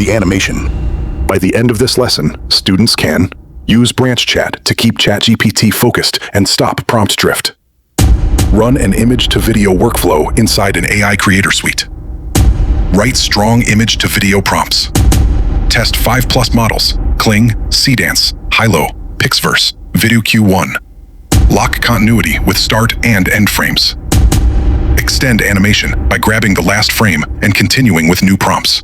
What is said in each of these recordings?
the animation. By the end of this lesson, students can use branch chat to keep ChatGPT focused and stop prompt drift. Run an image-to-video workflow inside an AI Creator Suite. Write strong image-to-video prompts. Test 5+ models: Kling, Cdance, Hilo, Pixverse, VideoQ1. Lock continuity with start and end frames. Extend animation by grabbing the last frame and continuing with new prompts.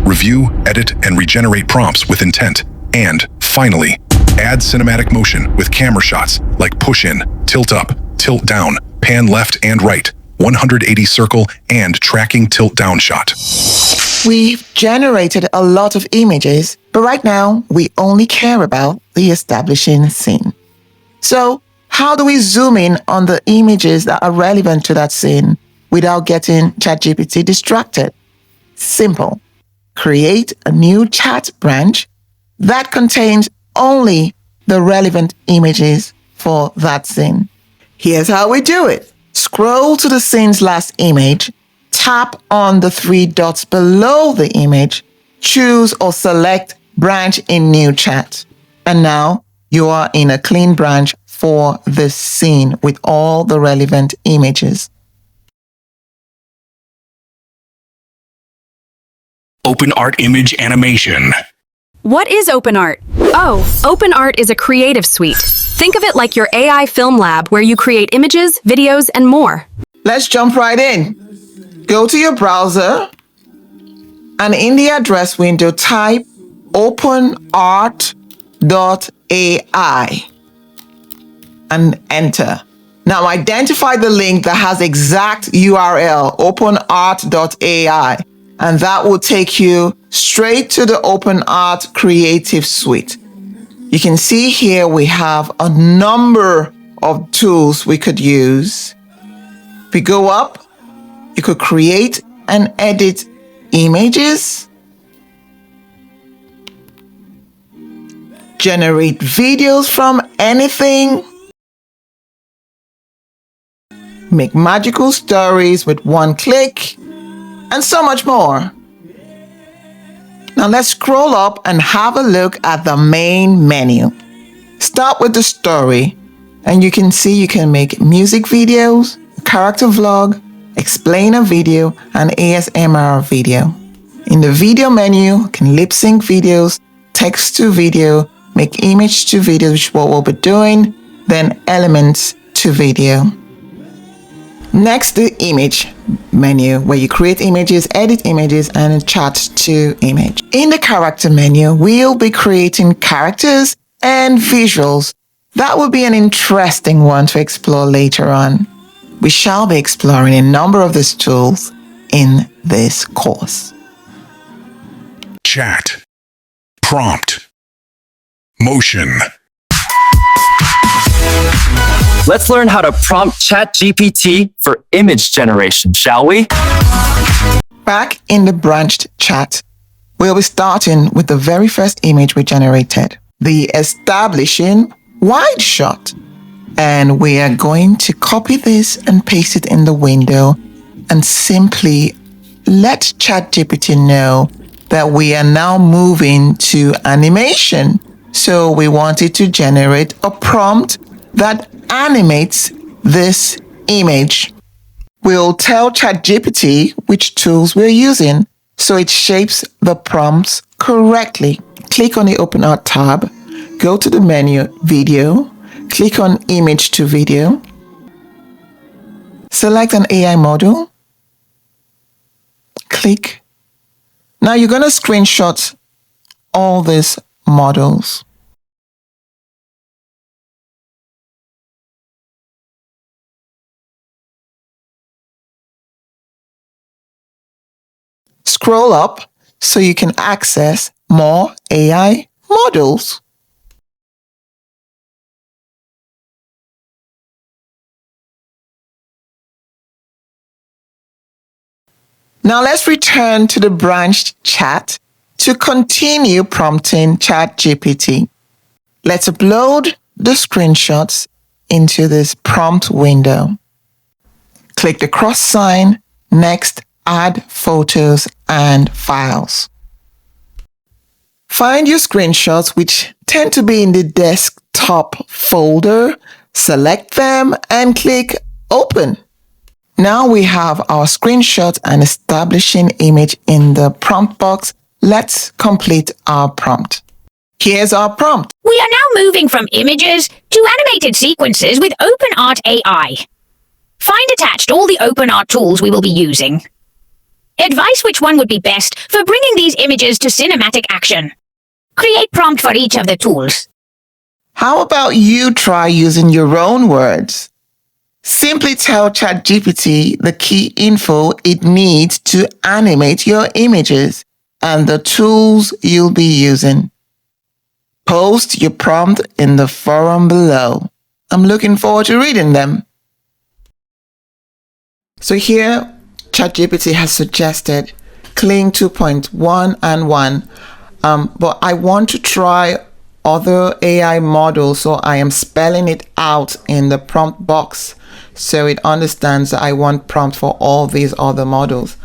Review, edit, and regenerate prompts with intent. And, finally, add cinematic motion with camera shots like push in, tilt up, tilt down, pan left and right, 180 circle, and tracking tilt down shot. We've generated a lot of images, but right now we only care about the establishing scene. So, how do we zoom in on the images that are relevant to that scene without getting ChatGPT distracted? Simple. Create a new chat branch that contains only the relevant images for that scene. Here's how we do it. Scroll to the scene's last image, tap on the 3 dots below the image, choose or select branch in new chat. And now you are in a clean branch for this scene with all the relevant images. OpenArt image animation. What is OpenArt? Oh, OpenArt is a creative suite. Think of it like your AI film lab where you create images, videos, and more. Let's jump right in. Go to your browser and in the address window type openart.ai and enter. Now identify the link that has exact URL, openart.ai, and that will take you straight to the OpenArt Creative Suite. You can see here we have a number of tools we could use. If we go up, you could create and edit images, generate videos from anything, make magical stories with one click, and so much more. Now let's scroll up and have a look at the main menu. Start with the story, and you can see you can make music videos, character vlog, explainer video, and ASMR video. In the video menu, you can lip sync videos, text to video, make image to video, which is what we'll be doing, then elements to video. Next, the image menu, where you create images, edit images, and chat to image. In the character menu, we'll be creating characters and visuals. That will be an interesting one to explore later on. We shall be exploring a number of these tools in this course. Chat. Prompt. Motion. Let's learn how to prompt ChatGPT for image generation, shall we? Back in the branched chat, we'll be starting with the very first image we generated, the establishing wide shot. And we are going to copy this and paste it in the window and simply let ChatGPT know that we are now moving to animation. So we want it to generate a prompt that animates this image. We'll tell ChatGPT which tools we're using so it shapes the prompts correctly. Click on the OpenArt tab, go to the menu Video, click on Image to Video, select an AI model, click. Now you're going to screenshot all these models. Scroll up so you can access more AI models. Now let's return to the branched chat to continue prompting ChatGPT. Let's upload the screenshots into this prompt window. Click the cross sign, next, add photos and files. Find your screenshots, which tend to be in the desktop folder, select them and click Open. Now we have our screenshot and establishing image in the prompt box. Let's complete our prompt. Here's our prompt. We are now moving from images to animated sequences with OpenArt AI. Find attached all the OpenArt tools we will be using. Advise which one would be best for bringing these images to cinematic action. Create prompt for each of the tools. How about you try using your own words? Simply tell ChatGPT the key info it needs to animate your images and the tools you'll be using. Post your prompt in the forum below. I'm looking forward to reading them. So here, ChatGPT has suggested Kling 2.1 and 1, but I want to try other AI models, so I am spelling it out in the prompt box so it understands that I want prompt for all these other models.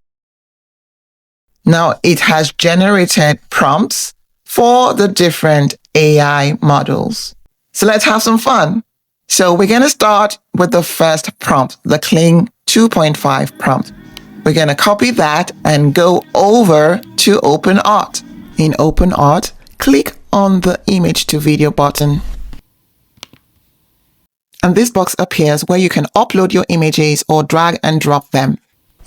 Now it has generated prompts for the different AI models. So let's have some fun. So we're going to start with the first prompt, the Kling 2.5 prompt. We're going to copy that and go over to OpenArt. In OpenArt, click on the image to video button. And this box appears where you can upload your images or drag and drop them.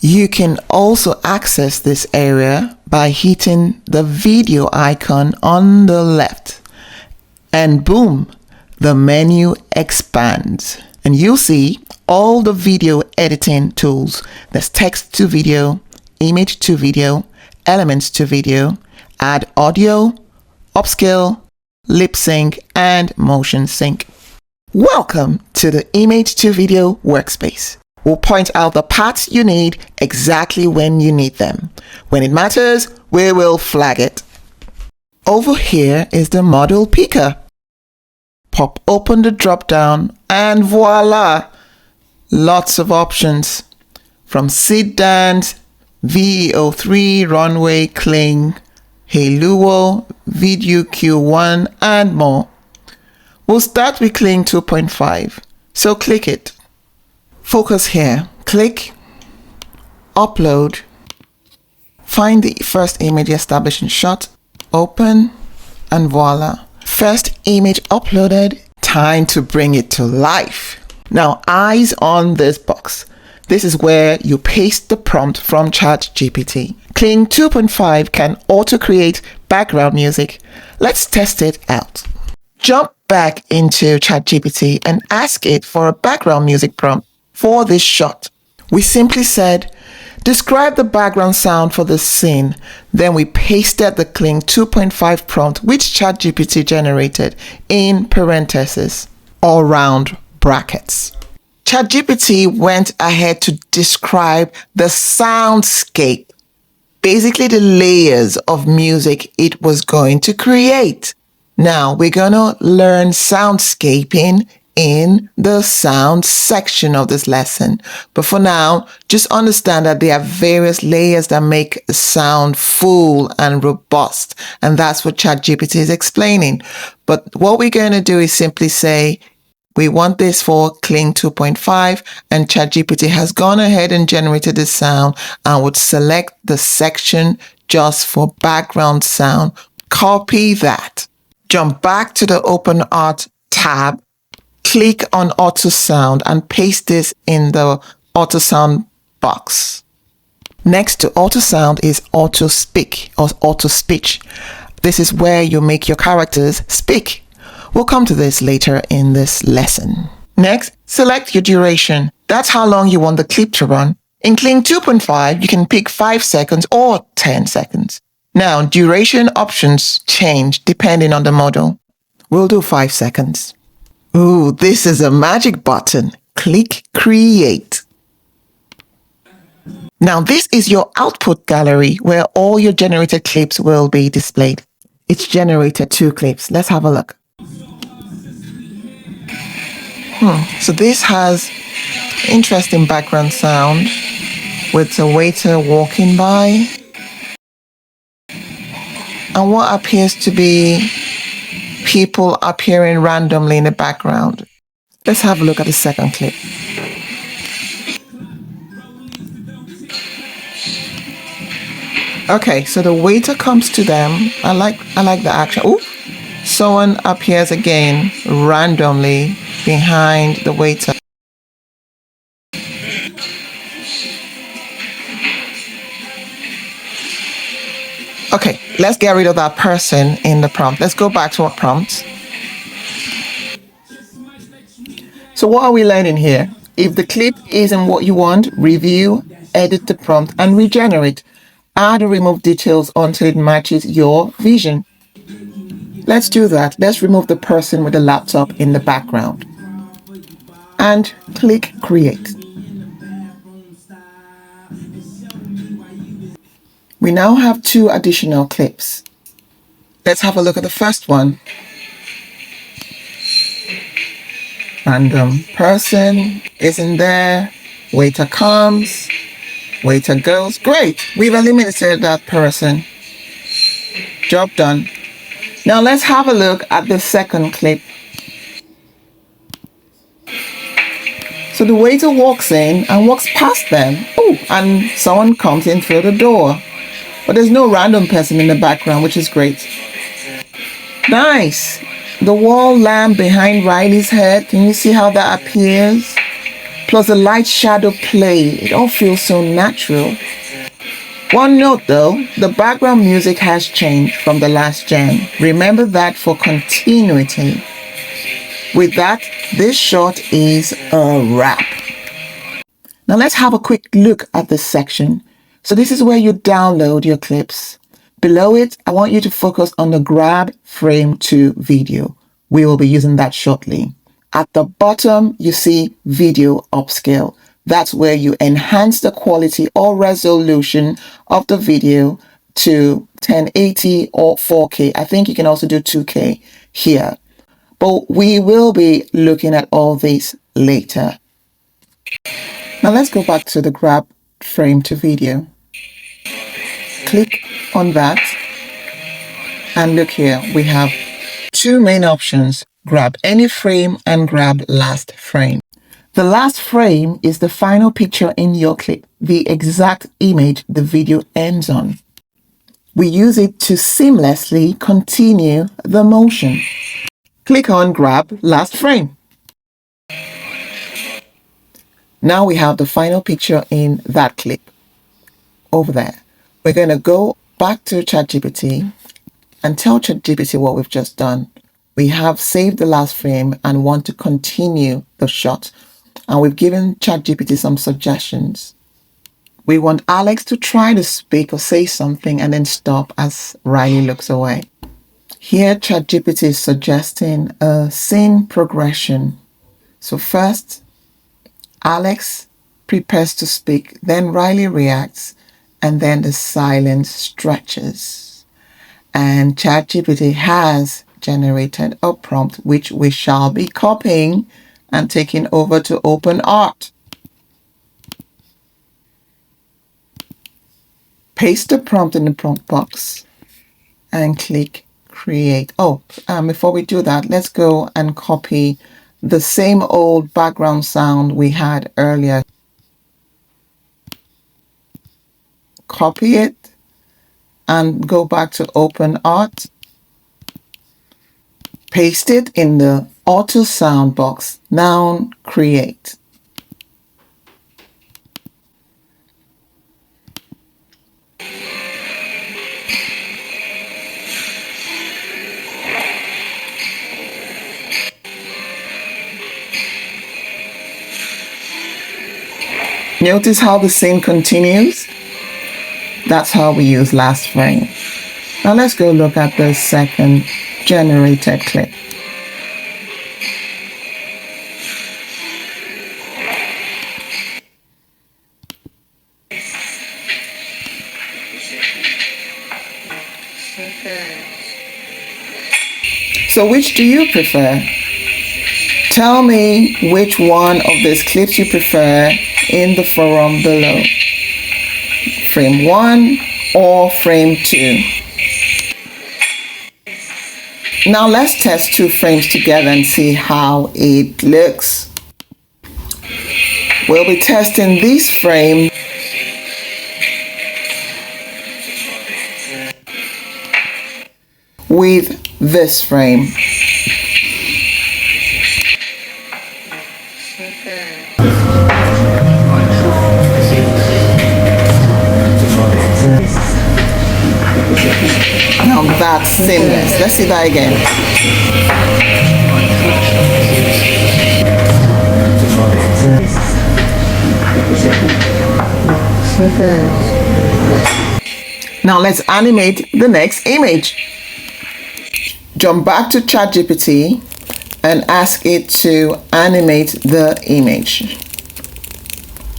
You can also access this area by hitting the video icon on the left. And boom, the menu expands. And you'll see all the video editing tools. There's text to video, image to video, elements to video, add audio, upscale, lip sync, and motion sync. Welcome to the image to video workspace. We'll point out the parts you need exactly when you need them. When it matters, we will flag it. Over here is the model picker. Pop open the drop down and voila! Lots of options. From Sit Dance, VEO3, Runway, Kling, Heluo, Video Q1, and more. We'll start with Kling 2.5. So click it. Focus here. Click, upload, find the first image establishing shot, open, and voila. First image uploaded, time to bring it to life. Now eyes on this box. This is where you paste the prompt from ChatGPT. Kling 2.5 can auto-create background music. Let's test it out. Jump back into ChatGPT and ask it for a background music prompt for this shot. We simply said, describe the background sound for this scene. Then we pasted the Kling 2.5 prompt which ChatGPT generated in parentheses, all round brackets. ChatGPT went ahead to describe the soundscape, basically the layers of music it was going to create. Now we're going to learn soundscaping in the sound section of this lesson. But for now, just understand that there are various layers that make a sound full and robust. And that's what ChatGPT is explaining. But what we're going to do is simply say, we want this for Kling 2.5, and ChatGPT has gone ahead and generated the sound and would select the section just for background sound. Copy that. Jump back to the OpenArt tab, click on Auto Sound and paste this in the Auto Sound box. Next to Auto Sound is Auto Speak or Auto Speech. This is where you make your characters speak. We'll come to this later in this lesson. Next, select your duration. That's how long you want the clip to run. In Kling 2.5, you can pick 5 seconds or 10 seconds. Now, duration options change depending on the model. We'll do 5 seconds. Ooh, this is a magic button. Click Create. Now, this is your output gallery where all your generated clips will be displayed. It's generated 2 clips. Let's have a look. So this has interesting background sound with a waiter walking by. and what appears to be people appearing randomly in the background. Let's have a look at the second clip. Okay, so the waiter comes to them. I like the action. Ooh, someone appears again randomly behind the waiter. Okay, let's get rid of that person in the prompt. Let's go back to our prompt. So what are we learning here? If the clip isn't what you want, review, edit the prompt, and regenerate. Add or remove details until it matches your vision. Let's do that. Let's remove the person with the laptop in the background. And click Create. We now have 2 additional clips. Let's have a look at the first one. Random person isn't there. Waiter comes. Waiter goes. Great. We've eliminated that person. Job done. Now let's have a look at the second clip. So the waiter walks in and walks past them. Oh, and someone comes in through the door. But there's no random person in the background, which is great. Nice. The wall lamp behind Riley's head. Can you see how that appears? Plus the light shadow play. It all feels so natural. One note though, the background music has changed from the last gen. Remember that for continuity. With that, this shot is a wrap. Now let's have a quick look at this section. So this is where you download your clips. Below it, I want you to focus on the grab frame to video. We will be using that shortly. At the bottom, you see video upscale. That's where you enhance the quality or resolution of the video to 1080 or 4K. I think you can also do 2K here. But we will be looking at all these later. Now let's go back to the grab frame to video. Click on that. And look here, we have 2 main options. Grab any frame and grab last frame. The last frame is the final picture in your clip, the exact image the video ends on. We use it to seamlessly continue the motion. Click on Grab Last Frame. Now we have the final picture in that clip over there. We're going to go back to ChatGPT and tell ChatGPT what we've just done. We have saved the last frame and want to continue the shot. And we've given ChatGPT some suggestions. We want Alex to try to speak or say something and then stop as Riley looks away. Here, ChatGPT is suggesting a scene progression. So first, Alex prepares to speak, then Riley reacts, and then the silence stretches. And ChatGPT has generated a prompt which we shall be copying and taking over to OpenArt. Paste the prompt in the prompt box and click Create. Before we do that, let's go and copy the same old background sound we had earlier. Copy it and go back to OpenArt. Paste it in the auto sound box. Now create. Notice how the scene continues? That's how we use last frame. Now let's go look at the second generated clip. So which do you prefer? Tell me which one of these clips you prefer in the forum below. Frame 1 or frame 2. Now let's test 2 frames together and see how it looks. We'll be testing this frame with this frame. Now that's seamless. Let's see that again. Now let's animate the next image. Jump back to ChatGPT and ask it to animate the image.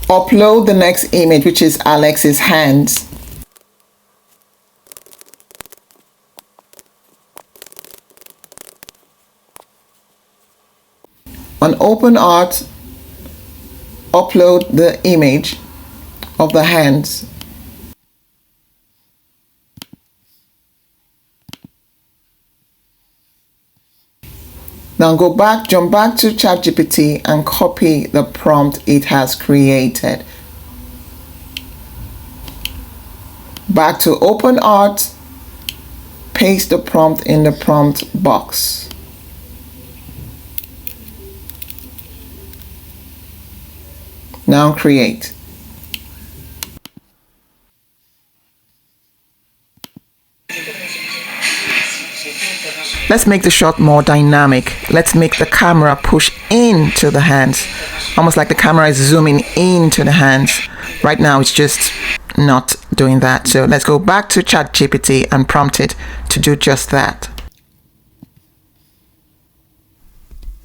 Upload the next image, which is Alex's hands. On OpenArt, upload the image of the hands. Now jump back to ChatGPT and copy the prompt it has created. Back to OpenArt, paste the prompt in the prompt box. Now create. Let's make the shot more dynamic. Let's make the camera push into the hands, almost like the camera is zooming into the hands. Right now it's just not doing that. So let's go back to ChatGPT and prompt it to do just that.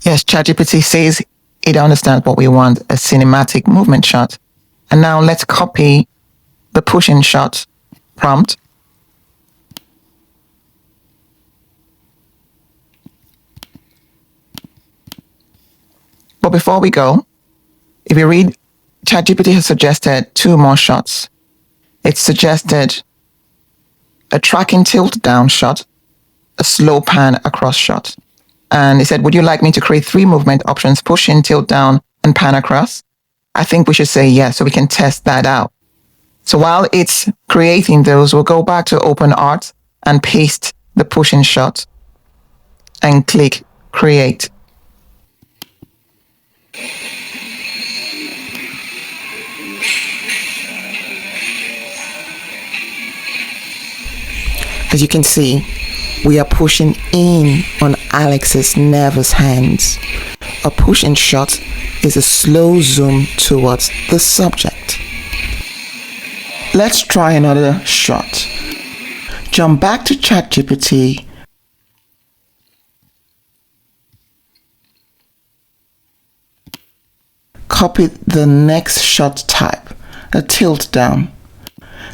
Yes, ChatGPT says it understands what we want, a cinematic movement shot. And now let's copy the push-in shot prompt. But before we go, if you read, ChatGPT has suggested 2 more shots. It suggested a tracking tilt down shot, a slow pan across shot. And it said, would you like me to create 3 movement options, push in, tilt down, and pan across? I think we should say yes, so we can test that out. So while it's creating those, we'll go back to OpenArt and paste the push in shot and click create. As you can see, we are pushing in on Alex's nervous hands. A push-in shot is a slow zoom towards the subject. Let's try another shot. Jump back to ChatGPT. Copy the next shot type, a tilt down.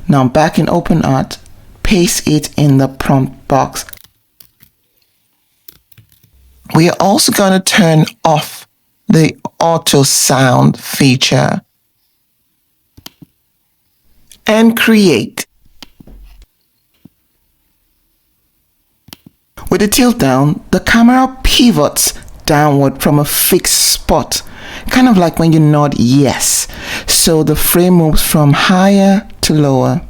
Now back in OpenArt, paste it in the prompt box. We are also going to turn off the auto sound feature and create. With the tilt down, the camera pivots downward from a fixed spot, kind of like when you nod yes. So the frame moves from higher to lower.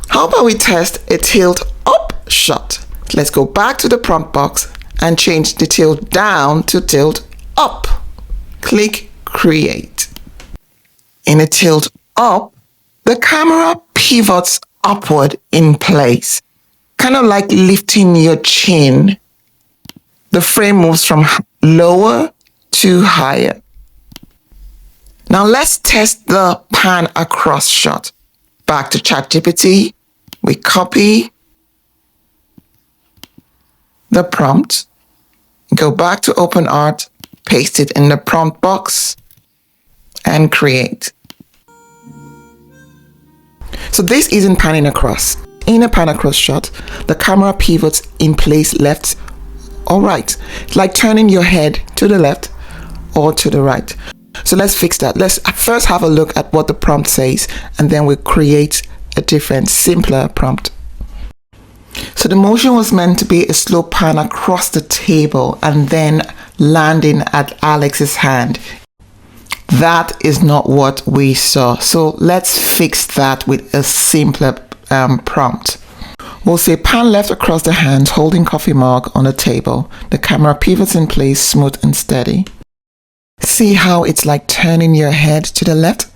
How about we test a tilt up shot? Let's go back to the prompt box and change the tilt down to tilt up. Click create. In a tilt up, the camera pivots upward in place, kind of like lifting your chin. The frame moves from lower to higher. Now let's test the pan across shot. Back to ChatGPT, we copy the prompt, go back to OpenArt, paste it in the prompt box, and create. So this isn't panning across. In a pan across shot, the camera pivots in place left or right, like turning your head to the left or to the right. So let's fix that. Let's first have a look at what the prompt says, and then we'll create a different, simpler prompt. So the motion was meant to be a slow pan across the table and then landing at Alex's hand. That is not what we saw. So let's fix that with a simpler prompt. We'll say pan left across the hands, holding coffee mug on the table. The camera pivots in place, smooth and steady. See how it's like turning your head to the left?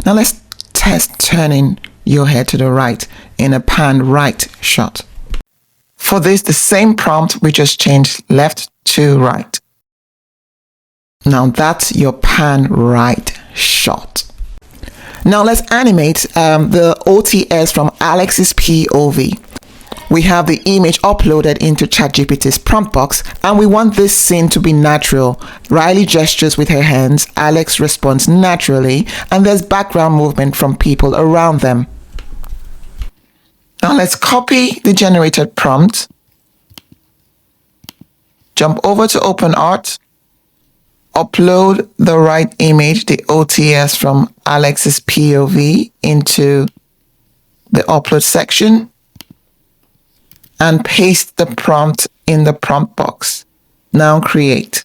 Now let's test turning your head to the right in a pan right shot. For this, the same prompt, we just changed left to right. Now that's your pan right shot. Now let's animate the OTS from Alex's POV. We have the image uploaded into ChatGPT's prompt box, and we want this scene to be natural. Riley gestures with her hands, Alex responds naturally, and there's background movement from people around them. Now let's copy the generated prompt, jump over to OpenArt, upload the right image, the OTS from Alex's POV, into the upload section, and paste the prompt in the prompt box. Now create.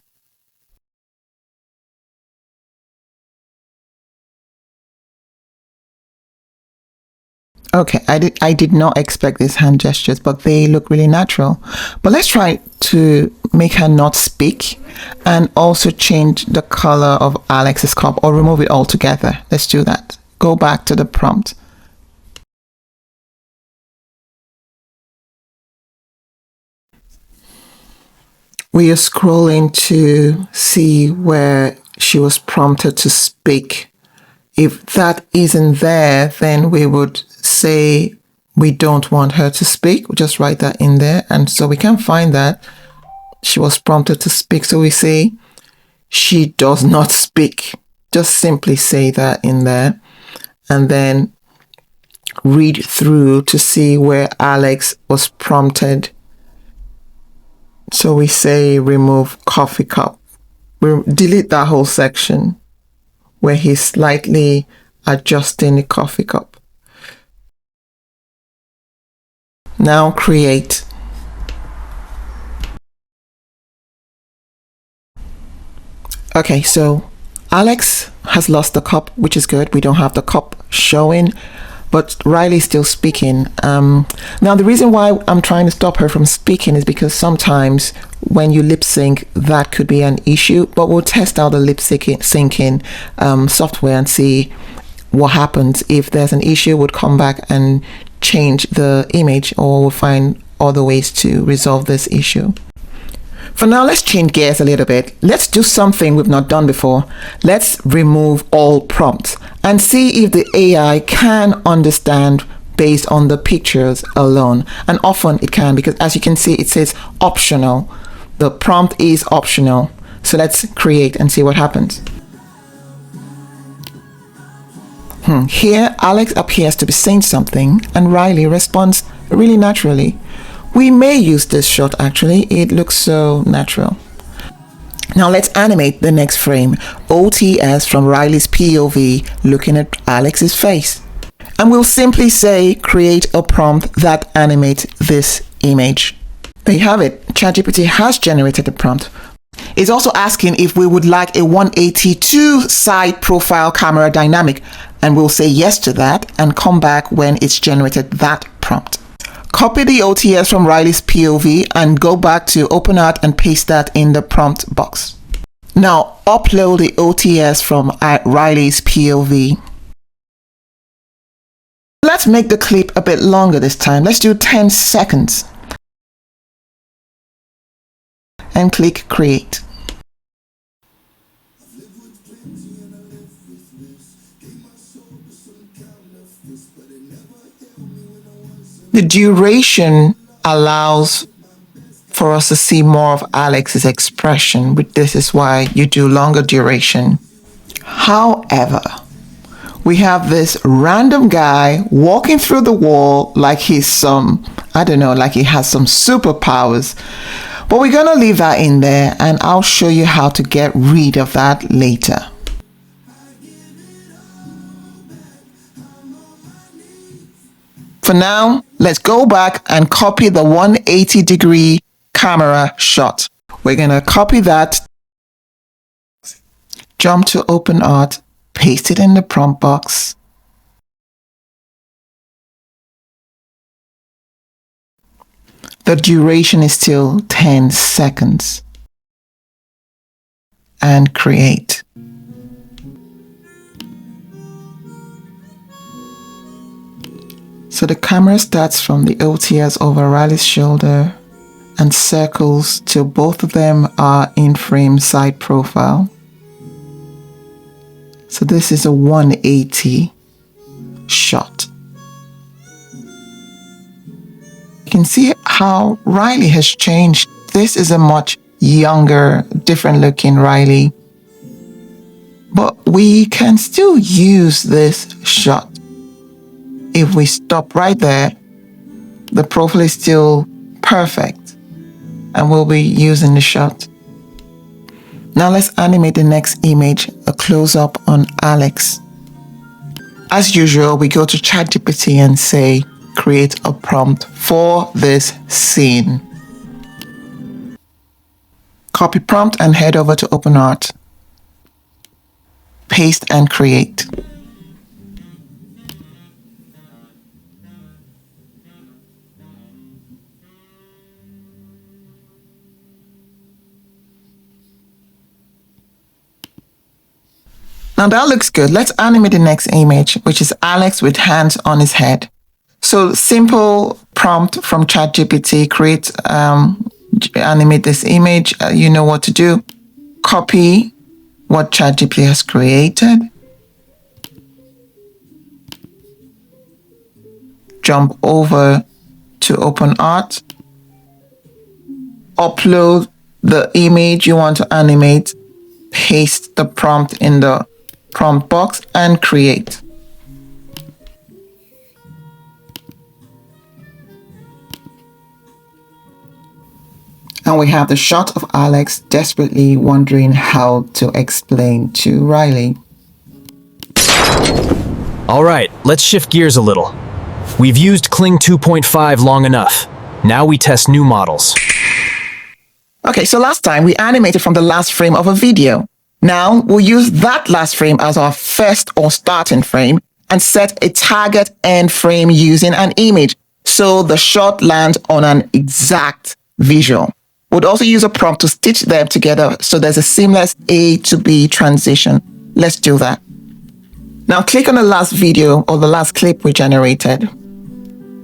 Okay, I did not expect these hand gestures, but they look really natural. But let's try to make her not speak and also change the color of Alex's cup, or remove it altogether. Let's do that. Go back to the prompt. We are scrolling to see where she was prompted to speak. If that isn't there, then we would say we don't want her to speak. We'll just write that in there. And so we can find that she was prompted to speak. So we say she does not speak. Just simply say that in there. And then read through to see where Alex was prompted. So we say remove coffee cup. We delete that whole section where he's slightly adjusting the coffee cup. Now create. Okay, so Alex has lost the cup, which is good. We don't have the cup showing, but Riley's still speaking. Now, the reason why I'm trying to stop her from speaking is because sometimes when you lip sync, that could be an issue, but we'll test out the lip syncing software and see what happens. If there's an issue, we'll come back and change the image, or we'll find other ways to resolve this issue. For now, let's change gears a little bit. Let's do something we've not done before. Let's remove all prompts and see if the AI can understand based on the pictures alone. And often it can, because as you can see, it says optional. The prompt is optional. So let's create and see what happens. Here, Alex appears to be saying something and Riley responds really naturally. We may use this shot actually. It looks so natural. Now let's animate the next frame. OTS from Riley's POV looking at Alex's face. And we'll simply say create a prompt that animates this image. There you have it. ChatGPT has generated the prompt. It's also asking if we would like a 182 side profile camera dynamic, and we'll say yes to that and come back when it's generated that prompt. Copy the OTS from Riley's POV and go back to OpenArt and paste that in the prompt box. Now upload the OTS from Riley's POV. Let's make the clip a bit longer this time. Let's do 10 seconds. And click create. The duration allows for us to see more of Alex's expression, but this is why you do longer duration. However, we have this random guy walking through the wall like he's like he has some superpowers. But we're going to leave that in there, and I'll show you how to get rid of that later. For now, let's go back and copy the 180-degree camera shot. We're going to copy that, jump to OpenArt, paste it in the prompt box. The duration is still 10 seconds. And create. So the camera starts from the OTS over Riley's shoulder and circles till both of them are in frame side profile. So this is a 180 shot. You can see how Riley has changed. This is a much younger, different looking Riley. But we can still use this shot. If we stop right there, the profile is still perfect and we'll be using the shot. Now let's animate the next image, a close-up on Alex. As usual, we go to ChatGPT and say, create a prompt for this scene. Copy prompt and head over to OpenArt. Paste and create. Now that looks good. Let's animate the next image, which is Alex with hands on his head. So simple prompt from ChatGPT, create, animate this image. You know what to do. Copy what ChatGPT has created. Jump over to OpenArt. Upload the image you want to animate. Paste the prompt in the prompt box and create. And we have the shot of Alex desperately wondering how to explain to Riley. All right, let's shift gears a little. We've used Kling 2.5 long enough. Now we test new models. Okay, so last time we animated from the last frame of a video. Now we'll use that last frame as our first or starting frame and set a target end frame using an image so the shot lands on an exact visual. We'll also use a prompt to stitch them together so there's a seamless A to B transition. Let's do that. Now click on the last video or the last clip we generated.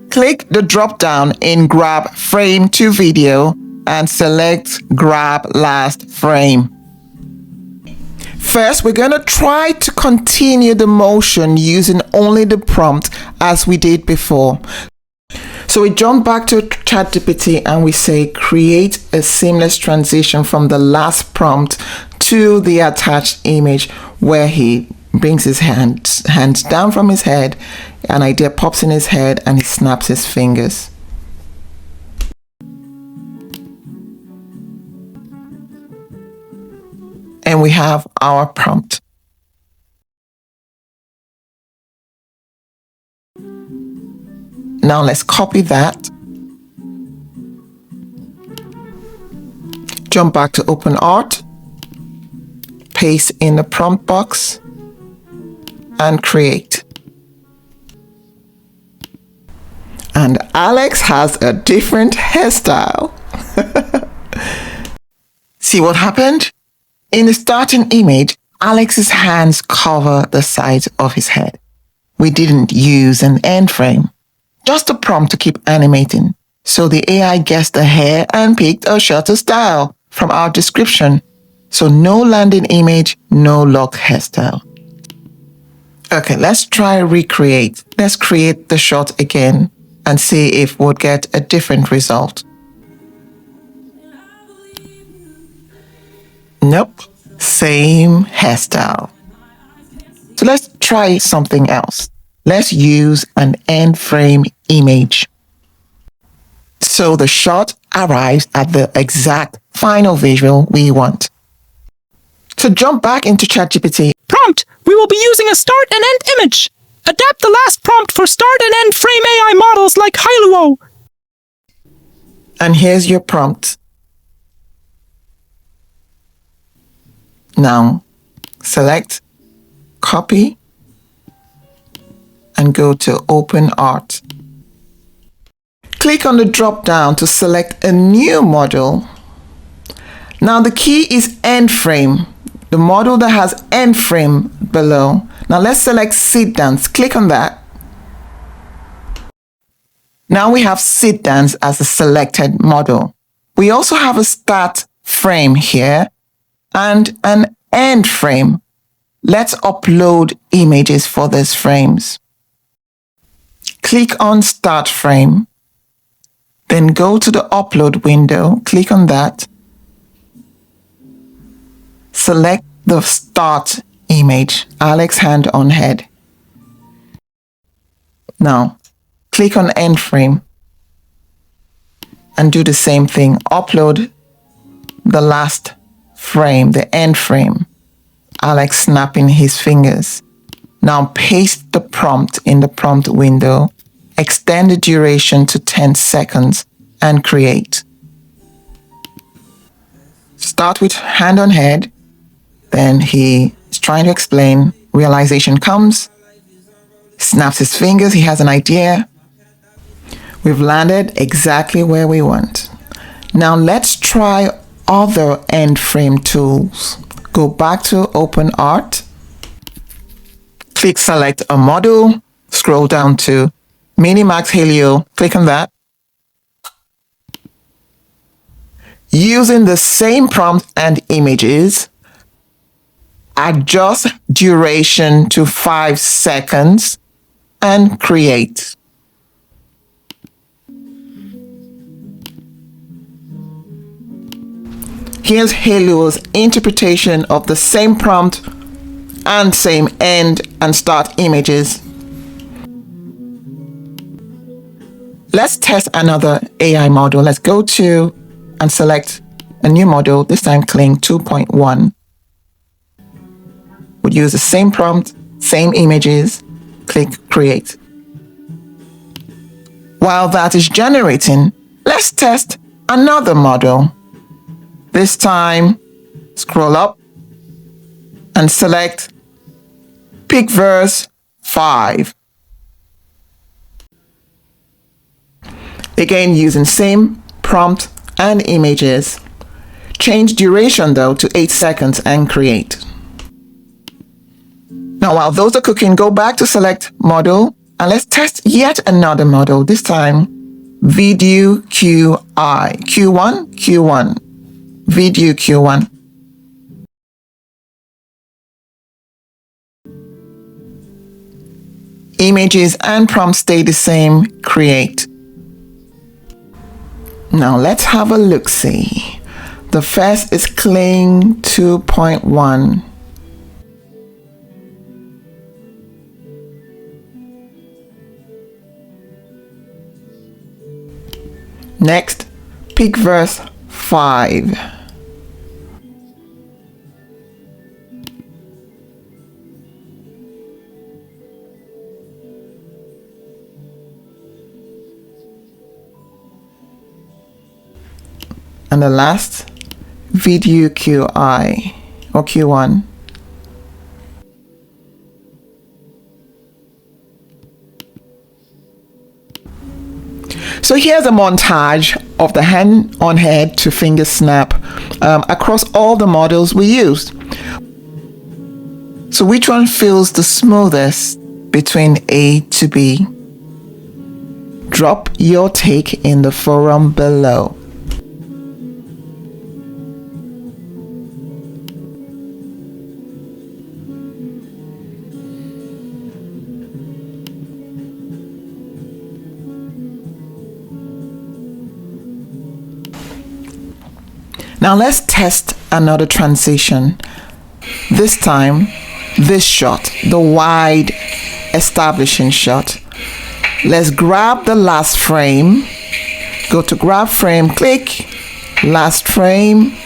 Click the drop down in Grab Frame to Video and select Grab Last Frame. First, we're going to try to continue the motion using only the prompt as we did before. So we jump back to ChatGPT and we say, create a seamless transition from the last prompt to the attached image where he brings his hands down from his head, an idea pops in his head and he snaps his fingers. And we have our prompt. Now let's copy that. Jump back to OpenArt. Paste in the prompt box. And create. And Alex has a different hairstyle. See what happened? In the starting image, Alex's hands cover the sides of his head. We didn't use an end frame, just a prompt to keep animating. So the AI guessed the hair and picked a shorter style from our description. So no landing image, no locked hairstyle. Okay, let's try recreate. Let's create the shot again and see if we'll get a different result. Nope, same hairstyle. So let's try something else. Let's use an end frame image. So the shot arrives at the exact final visual we want. So jump back into ChatGPT. Prompt, we will be using a start and end image. Adapt the last prompt for start and end frame AI model smells like Hilo. And here's your prompt. Now, select Copy and go to Open Art. Click on the drop-down to select a new model. Now the key is End Frame, the model that has End Frame below. Now let's select Sit Dance. Click on that. Now we have Sit Dance as a selected model. We also have a Start Frame here and an End Frame. Let's upload images for these frames. Click on Start Frame. Then go to the Upload window. Click on that. Select the Start image, Alex hand on head. Now, click on End Frame and do the same thing. Upload the last frame, the end frame. Alex snapping his fingers. Now paste the prompt in the prompt window. Extend the duration to 10 seconds and create. Start with hand on head. Then he is trying to explain. Realization comes. Snaps his fingers. He has an idea. We've landed exactly where we want. Now let's try other end frame tools. Go back to Open Art. Click Select a Model. Scroll down to Minimax Helio. Click on that. Using the same prompt and images, adjust duration to 5 seconds and create. Here's Helio's interpretation of the same prompt and same end and start images. Let's test another AI model. Let's go to and select a new model, this time Kling 2.1. Would use the same prompt, same images, click Create. While that is generating, let's test another model. This time, scroll up and select Picverse 5. Again, using same prompt and images. Change duration though to 8 seconds and create. Now while those are cooking, go back to select model and let's test yet another model. This time, Video QI. Q1. Video Q1. Images and prompts stay the same. Create. Now let's have a look-see. The first is Kling 2.1. Next, Picverse 5. And the last, Video QI or Q1. So here's a montage of the hand on head to finger snap across all the models we used. So which one feels the smoothest between A to B? Drop your take in the forum below. Now let's test another transition. This time, this shot, the wide establishing shot. Let's grab the last frame. Go to grab frame, click, last frame.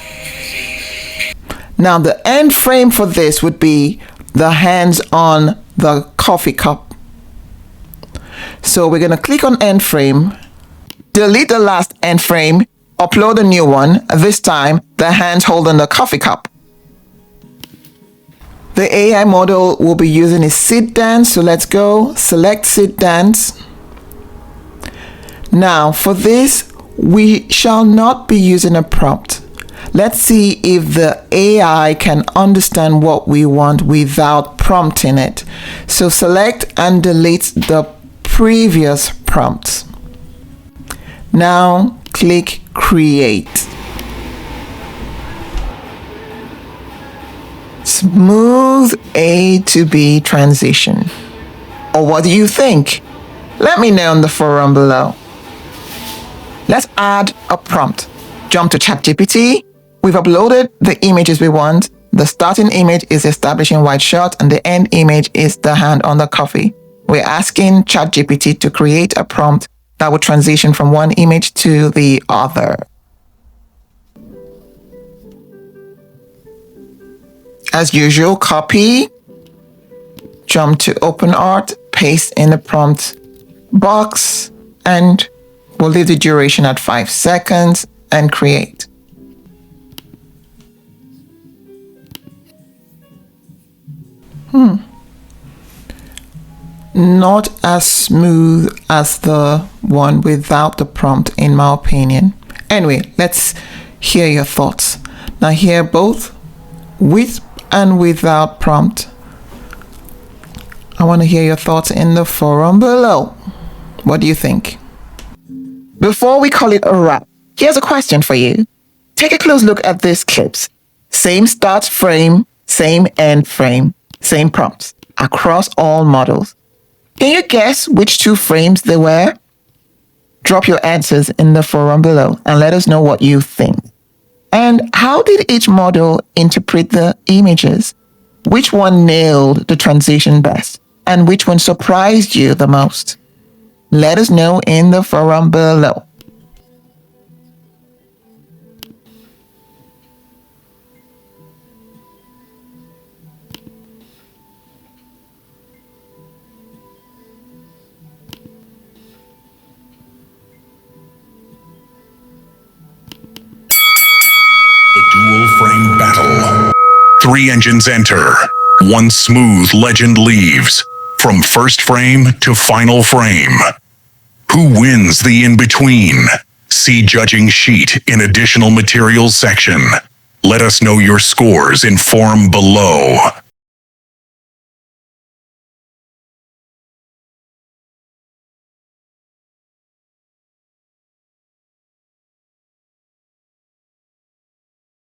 Now the end frame for this would be the hands on the coffee cup. So we're going to click on end frame, delete the last end frame, upload a new one, this time the hands holding the coffee cup. The AI model we'll be using is sit dance, so let's go, select sit dance. Now for this, we shall not be using a prompt. Let's see if the AI can understand what we want without prompting it. So select and delete the previous prompts. Now click create. Smooth A to B transition. Or what do you think? Let me know in the forum below. Let's add a prompt. Jump to ChatGPT. We've uploaded the images we want. The starting image is establishing white shot and the end image is the hand on the coffee. We're asking ChatGPT to create a prompt that will transition from one image to the other. As usual, copy, jump to OpenArt, paste in the prompt box, and we'll leave the duration at 5 seconds and create. Not as smooth as the one without the prompt, in my opinion. Anyway, let's hear your thoughts. Now here, both with and without prompt. I want to hear your thoughts in the forum below. What do you think? Before we call it a wrap, here's a question for you. Take a close look at these clips. Same start frame, same end frame, same prompts across all models. Can you guess which 2 frames they were? Drop your answers in the forum below and let us know what you think. And how did each model interpret the images? Which one nailed the transition best? And which one surprised you the most? Let us know in the forum below. Dual frame battle. 3 engines enter. 1 smooth legend leaves. From first frame to final frame. Who wins the in-between? See judging sheet in additional materials section. Let us know your scores in forum below.